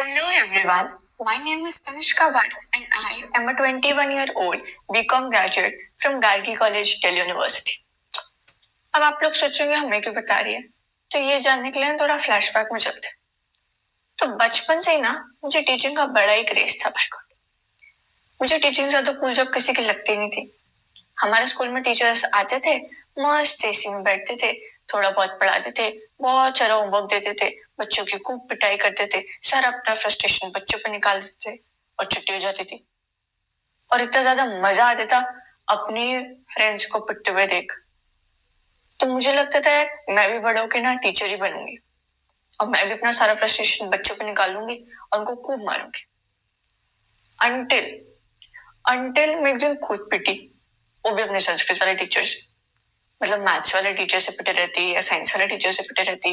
Hello everyone, my name is Tanishka Bhatt and I am a 21-year-old BCom graduate from Gargi College, Delhi University. अब आप लोग सोचेंगे हमें क्यों बता रही है, तो ये जानने के लिए थोड़ा फ्लैशबैक में चलते हैं। तो बचपन से ही ना मुझे टीचिंग का बड़ा ही क्रेज था भाई को। मुझे टीचिंग से तो कूल जॉब किसी की लगती नहीं थी। हमारे स्कूल में टीचर्स आते थे, मस्त एसी में बैठते थे, थोड़ा बहुत पढ़ाते थे, बहुत सारा होमवर्क देते थे, बच्चों की खूब पिटाई करते थे, सारा अपना फ्रस्ट्रेशन बच्चों पर निकाल देते थे और छुट्टी हो जाती थी। और इतना ज्यादा मजा आता था अपनी फ्रेंड्स को पिटते हुए देख। तो मुझे लगता था मैं भी बड़ा होकर ना टीचर ही बनूंगी और मैं भी अपना सारा फ्रस्ट्रेशन बच्चों पे निकालूंगी और उनको खूब मारूंगी। अनटिल अनटिल मैं एक दिन खुद पिटी, वो भी अपने संस्कृत वाले टीचर से। मतलब मैथ्स वाले टीचर से पिटे रहती या साइंस वाले टीचर से पिटे रहती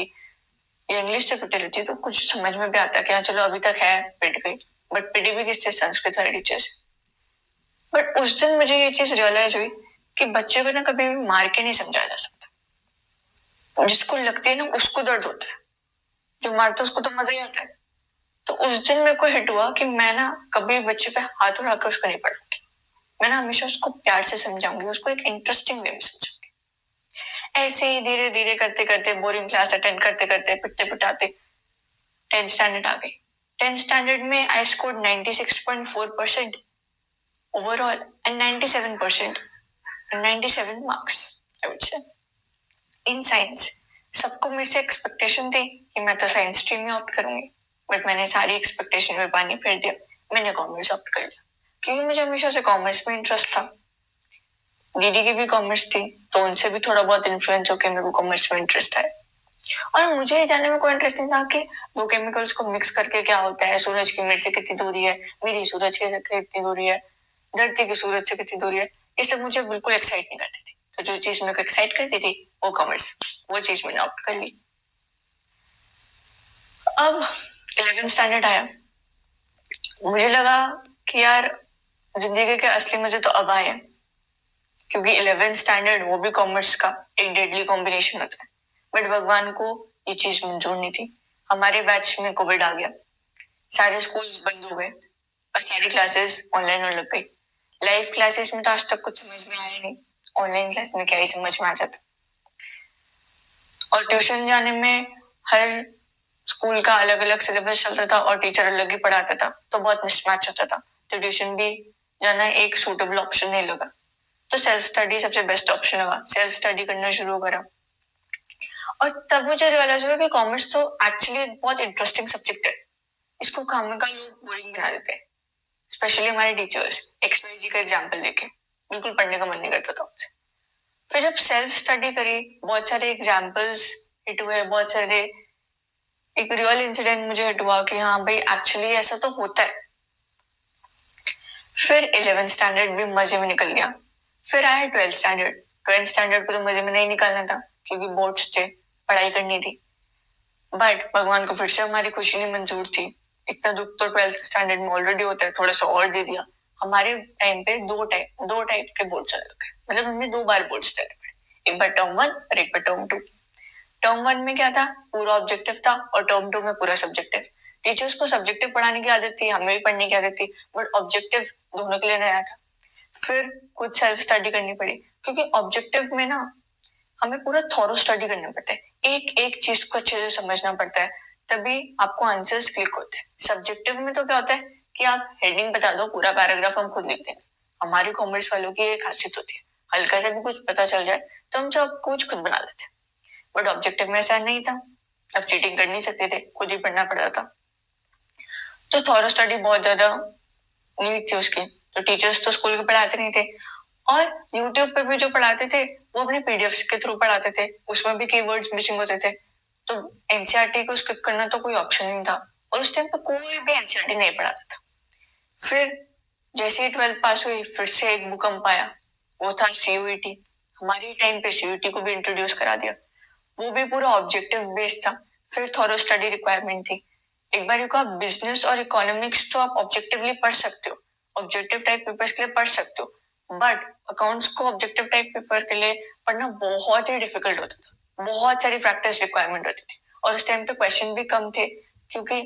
या इंग्लिश से पिटे रहती तो कुछ समझ में भी आता कि चलो अभी तक है पिट गई, बट पिटी भी किससे? संस्कृत वाले टीचर से। बट उस दिन मुझे ये चीज रियलाइज हुई कि बच्चे को ना कभी भी मार के नहीं समझाया जा सकता। जिसको लगती है ना उसको दर्द होता है, जो मारता है उसको तो मजा ही आता है। तो उस दिन मेरे को हिट हुआ कि मैं ना कभी बच्चे पे हाथ उठाकर उसको नहीं पढ़ाऊंगी। मैं ना हमेशा उसको प्यार से समझाऊंगी, उसको एक इंटरेस्टिंग वे में समझाऊंगी। ऐसे ही धीरे धीरे करते करते बोरिंग क्लास अटेंड करते करते पिटते पिटाते 10th स्टैंडर्ड आ गई। 10th स्टैंडर्ड में I scored 96.4% overall and 97% and 97 marks I would say in science। सबको मेरे से एक्सपेक्टेशन थी कि मैं तो साइंस स्ट्रीम में ऑप्ट करूंगी, बट मैंने सारी एक्सपेक्टेशन में पानी फेर दिया। मैंने कॉमर्स ऑप्ट कर लिया क्योंकि मुझे हमेशा से कॉमर्स में इंटरेस्ट था। दीदी की भी कॉमर्स थी तो उनसे भी थोड़ा बहुत इन्फ्लुएंस होकर मेरे को कॉमर्स में इंटरेस्ट आया। और मुझे जानने में कोई इंटरेस्ट नहीं था कि दो केमिकल्स को मिक्स करके क्या होता है, सूरज की मेरे से कितनी दूरी है, मेरी सूरज से कितनी दूरी है, धरती की सूरज से कितनी दूरी है। ये सब मुझे बिल्कुल एक्साइट नहीं करती थी। तो जो चीज मेरे को एक्साइट करती थी वो कॉमर्स, वो चीज मैंने ऑप्ट कर ली। अब 11th स्टैंडर्ड आया, मुझे लगा कि यार जिंदगी के असली मजे तो अब आए, क्योंकि 11th स्टैंडर्ड वो भी कॉमर्स का एक डेडली कॉम्बिनेशन होता है। बट भगवान को ये चीज मंजूर नहीं थी। हमारे बैच में कोविड आ गया, सारे स्कूल्स बंद हो गए और सारी क्लासेस ऑनलाइन होने लग गई। लाइव क्लासेस में तो आज तक कुछ समझ में आया नहीं, ऑनलाइन क्लास में क्या ही समझ में आ जाता। और ट्यूशन जाने में हर स्कूल का अलग अलग सिलेबस चलता था और टीचर अलग ही पढ़ाता था, तो बहुत मिसमैच होता था। तो ट्यूशन भी जाना एक सूटेबल ऑप्शन नहीं लगा, तो सेल्फ स्टडी सबसे बेस्ट ऑप्शन लगा। सेल्फ स्टडी करना शुरू करा और तब मुझे रियलाइज हुआ कि कॉमर्स तो एक्चुअली बहुत इंटरेस्टिंग सब्जेक्ट है। इसको खामखा लोग बोरिंग बना देते हैं, स्पेशली हमारे टीचर्स। XYZ का एग्जाम्पल देके बिल्कुल पढ़ने का मन नहीं करता था मुझे। फिर जब सेल्फ स्टडी करी, बहुत सारे एग्जाम्पल्स हिट हुए, बहुत सारे एक रियल इंसिडेंट मुझे हिट हुआ कि हाँ भाई एक्चुअली ऐसा तो होता है। फिर 11th स्टैंडर्ड भी मजे में निकल गया। फिर आया 12th स्टैंडर्ड। 12th स्टैंडर्ड को तो मजे में नहीं निकालना था क्योंकि बोर्ड्स थे, पढ़ाई करनी थी। बट भगवान को फिर से हमारी खुशी नहीं मंजूर थी। इतना दुख तो 12th स्टैंडर्ड में ऑलरेडी होता है, थोड़ा सा और दे दिया। हमारे टाइम पे दो टाइप के बोर्ड चल रखे, मतलब हमने 2 बार बोर्ड्स देने पड़े, एक बार टर्म 1 और एक बार टर्म 2। टर्म 1 में क्या था, पूरा ऑब्जेक्टिव था और टर्म 2 में पूरा सब्जेक्टिव। टीचर्स को सब्जेक्टिव पढ़ाने की आदत थी, हमें भी पढ़ने की आदत थी, बट ऑब्जेक्टिव दोनों के लिए नया था। फिर खुद सेल्फ स्टडी करनी पड़ी क्योंकि ऑब्जेक्टिव में ना हमें पूरा थॉरो स्टडी करना पड़ता है, एक एक चीज को अच्छे से समझना पड़ता है, तभी आपको आंसर्स क्लिक होते हैं। सब्जेक्टिव में तो क्या होता है कि आप हेडिंग बता दो, पूरा पैराग्राफ हम खुद लिख देंगे। हमारी कॉमर्स वालों की एक खासियत होती है, हल्का सा भी कुछ पता चल जाए तो हम सब कुछ खुद बना लेते हैं। बट ऑब्जेक्टिव में ऐसा नहीं था, अब चीटिंग कर नहीं सकते थे, खुद ही पढ़ना पड़ता था। तो थॉरो स्टडी बहुत ज्यादा नीड थी उसकी। तो टीचर्स तो स्कूल के पढ़ाते नहीं थे और यूट्यूब पे भी जो पढ़ाते थे वो अपने पीडीएफ के थ्रू पढ़ाते थे, उसमें भी कीवर्ड्स मिसिंग होते थे। तो एनसीईआरटी को स्किप करना तो कोई ऑप्शन नहीं था और उस टाइम पे कोई भी एनसीईआरटी नहीं पढ़ाता था। फिर जैसे ही 12th पास हुई फिर से एक भूकंप आया, वो था सीयूईटी। हमारे टाइम पे सीयूईटी को भी इंट्रोड्यूस करा दिया, वो भी पूरा ऑब्जेक्टिव बेस्ड था। फिर थॉरो स्टडी रिक्वायरमेंट थी। एक बार को आप बिजनेस और इकोनॉमिक्स तो आप ऑब्जेक्टिवली पढ़ सकते हो, ऑब्जेक्टिव टाइप पेपर्स के लिए पढ़ सकते हो, बट अकाउंट्स को ऑब्जेक्टिव टाइप पेपर के लिए पढ़ना बहुत ही डिफिकल्ट होता था। बहुत सारी प्रैक्टिस रिक्वायरमेंट होती थी और उस टाइम पे क्वेश्चन भी कम थे क्योंकि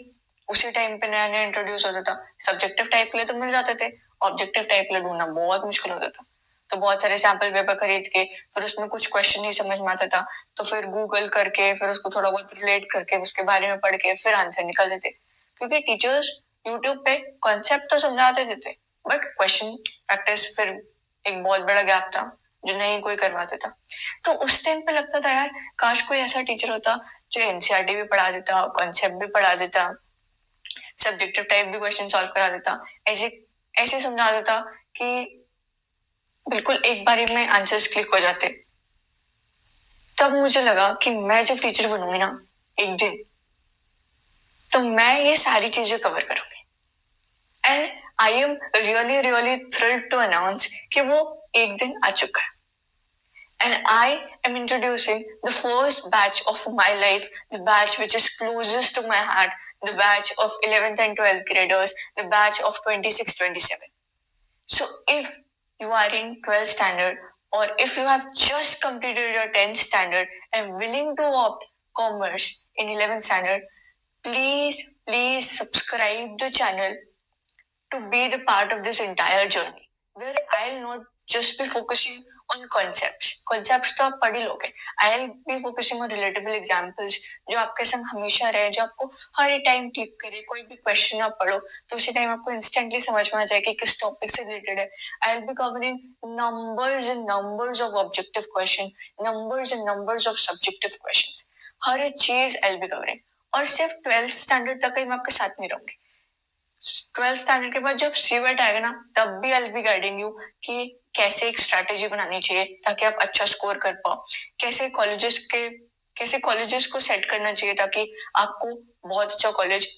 उसी टाइम पे नया नया इंट्रोड्यूस होता था। सब्जेक्टिव टाइप के लिए तो मिल जाते थे, ऑब्जेक्टिव टाइप के लिए ढूंढना बहुत मुश्किल होता था। तो बहुत सारे सैंपल पेपर खरीद के फिर उसमें कुछ क्वेश्चन नहीं समझ में आता था, तो फिर गूगल करके फिर उसको थोड़ा बहुत रिलेट करके उसके बारे में पढ़ के फिर आंसर निकालते थे। क्योंकि टीचर्स यूट्यूब पे कॉन्सेप्ट तो समझाते थे, बट क्वेश्चन प्रैक्टिस फिर एक बहुत बड़ा गैप था जो नहीं कोई करवाता था। तो उस टाइम पे लगता था यार काश कोई ऐसा टीचर होता जो एनसीईआरटी भी पढ़ा देता, कॉन्सेप्ट भी पढ़ा देता, सब्जेक्टिव टाइप भी क्वेश्चन सॉल्व करा देता, ऐसे ऐसे समझा देता कि बिल्कुल एक बारी में आंसर्स क्लिक हो जाते। तब मुझे लगा कि मैं जब टीचर बनूंगी ना एक दिन, तो मैं ये सारी चीजें कवर करूंगी। And I am really really thrilled to announce कि वो एक दिन आ चुका है। And I am introducing the first batch of my life, the batch which is closest to my heart, the batch of 11th and 12th graders, the batch of 26-27. So if you are in 12th standard or if you have just completed your 10th standard and willing to opt commerce in 11th standard, please subscribe the channel to be the part of this entire journey where I'll not just be focusing on concepts तो आप पढ़ ही लोगे। I'll be focusing on relatable examples जो आपके संग हमेशा रहे, जो आपको हर टाइम क्लिक करे। कोई भी क्वेश्चन आप पढ़ो तो उसी टाइम आपको इंस्टेंटली समझ में आ जाए कि किस टॉपिक से रिलेटेड है। I'll be covering numbers and numbers of objective question, numbers and numbers of subjective questions. हर चीज I'll be covering और सिर्फ 12th स्टैंडर्ड तक ही मैं आपके साथ नहीं रहूंगी। 12th स्टैंडर्ड के बाद जब सीवेट आएगा ना तब भी I will be guiding you कि कैसे एक स्ट्रेटेजी बनानी चाहिए ताकि आप अच्छा स्कोर कर पाओ, कैसे कॉलेजेस को सेट करना चाहिए ताकि आपको बहुत अच्छा कॉलेज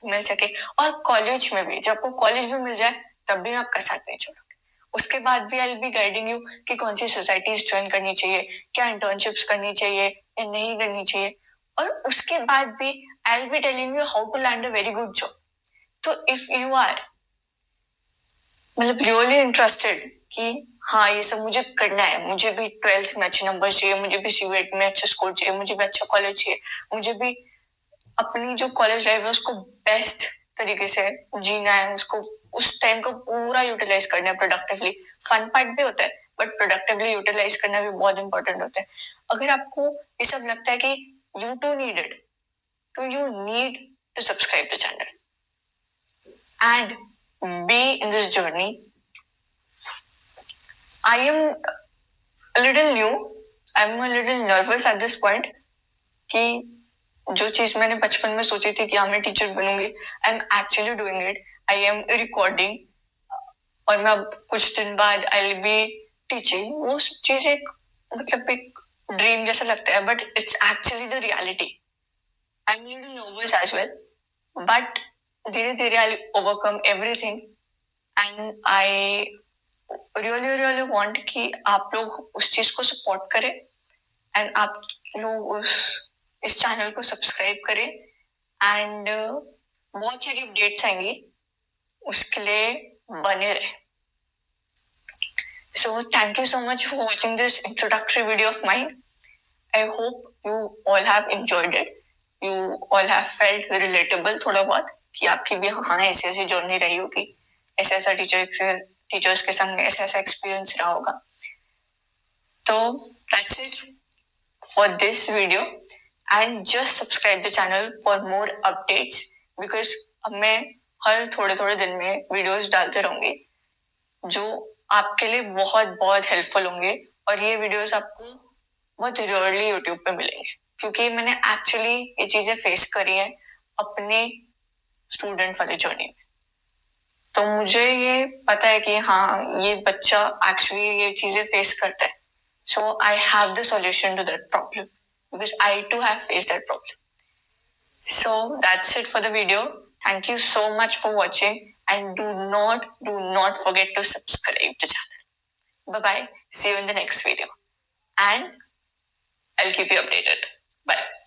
मिल सके। और कॉलेज में भी जब आपको कॉलेज भी मिल जाए तब भी मैं आपका साथ नहीं छोड़ूंगी। उसके बाद भी I will be guiding you कि कौन सी सोसाइटीज ज्वाइन करनी चाहिए, क्या इंटर्नशिप्स करनी चाहिए या नहीं करनी चाहिए। और उसके बाद भी I will be telling you how to land a very good job. तो इफ यू आर मतलब रियली इंटरेस्टेड कि हाँ ये सब मुझे करना है, मुझे भी 12th में अच्छे नंबर चाहिए, मुझे भी सीवेट में अच्छा स्कोर चाहिए, मुझे भी अच्छा कॉलेज चाहिए, मुझे भी अपनी जो कॉलेज लाइफ है उसको बेस्ट तरीके से जीना है, उसको उस टाइम को पूरा यूटिलाइज करना है प्रोडक्टिवली। फन पार्ट भी होता है बट प्रोडक्टिवली यूटिलाइज करना भी बहुत इंपॉर्टेंट होता है। अगर आपको ये सब लगता है कि यू टू नीड इट, तो you need to subscribe the channel and be in this journey. I am a little new. I'm a little nervous at this point कि जो चीज मैंने बचपन में सोची थी कि हाँ मैं टीचर बनूंगी, I am actually doing it. I am recording और मैं अब कुछ दिन बाद आई विल बी टीचिंग। वो चीज एक मतलब एक ड्रीम जैसा लगता है but it's actually the reality. I am little nervous as well but धीरे धीरे I overcome everything and I really really want कि आप लोग उस चीज को सपोर्ट करें एंड आप लोग इस चैनल को सब्सक्राइब करें एंड बहुत सारी अपडेट्स आएंगी, उसके लिए बने रहे। So thank you so much for watching this introductory video of mine. I hope you all have enjoyed it. You all have felt relatable थोड़ा बहुत कि आपकी भी हाँ ऐसी ऐसी जर्नी रही होगी, ऐसा ऐसा टीचर्स के संग ऐसा ऐसा एक्सपीरियंस रहा होगा। तो that's it for this video and just subscribe the channel for more updates because अब मैं हर थोड़े थोड़े दिन में वीडियोस डालते रहूंगी जो आपके लिए बहुत बहुत हेल्पफुल होंगे और ये वीडियोस आपको बहुत रेयरली यूट्यूब पे मिलेंगे क्योंकि मैंने एक्चुअली ये चीजें फेस करी हैं अपने स्टूडेंट वाले जर्नी में। तो मुझे ये पता है कि हाँ ये बच्चा एक्चुअली ये चीजें फेस करता है। So I have the solution to that problem because I too have faced that problem. So that's it for the video. Thank you so much for watching and do not forget to subscribe to the channel. Bye bye. See you in the next video and I'll keep you updated. Bye.